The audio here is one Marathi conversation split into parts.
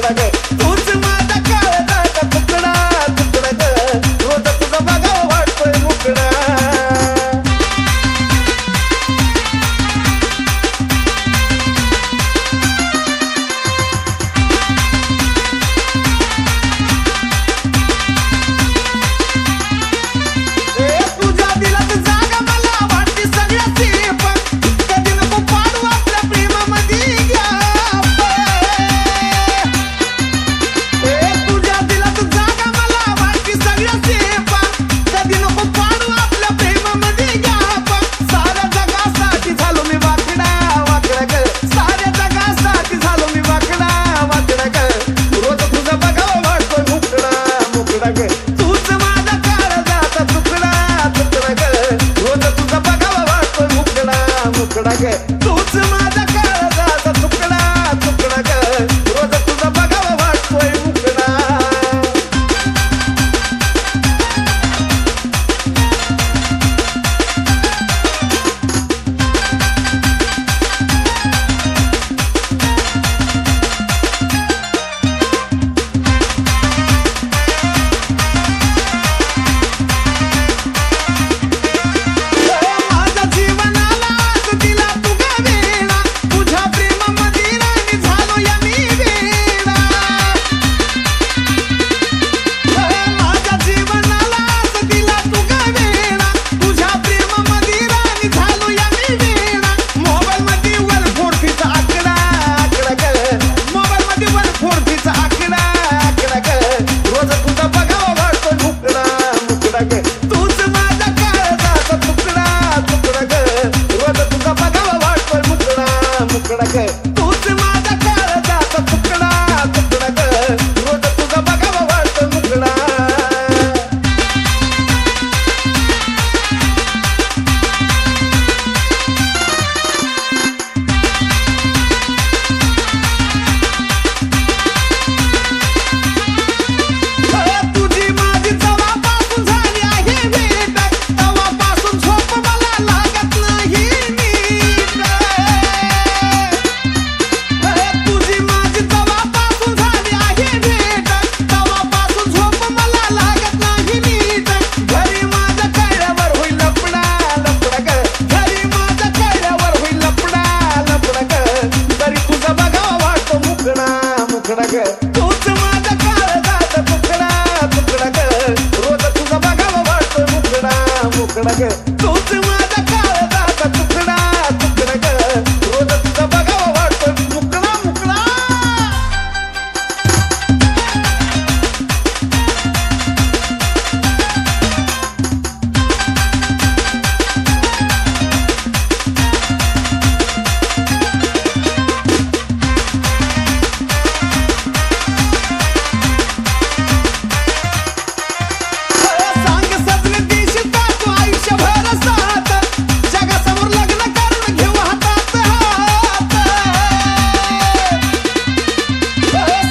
मुकडा ग तूच माझा काळजाचा तुकडा तुकडा ग रोज तुझा बघावा वाटतोय मुकडा तूच माझा काळजाचा तुकडा तुकडा ग रोज तुझा बघावा वाटतोय मुकडा तूच माझा काळजाचा तुकडा तुकडा ग रोज तुझा बघावा वाटतोय मुकडा मुकडा ग तूच माझा काळजाचा तुकडा तुकडा ग रोज तुझा बघावा वाटतोय मुकडा तूच माझा काळजाचा तुकडा तुकडा ग रोज तुझा बघावा वाटतोय मुकडा मुकडा ग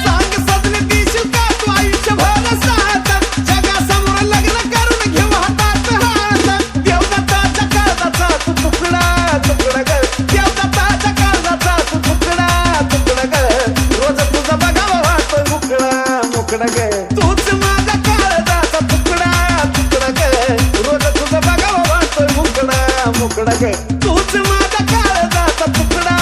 तूच माझा काळजाचा तुकडा तुकडा ग रोज तुझा बघावा वाटतोय मुकडा मुकडा तूच माझा काळजाचा तुकडा तुकडा ग रोज तुझा बघावा वाटतोय मुकडा मुकडा ग तूच माझा काळजाचा तुकडा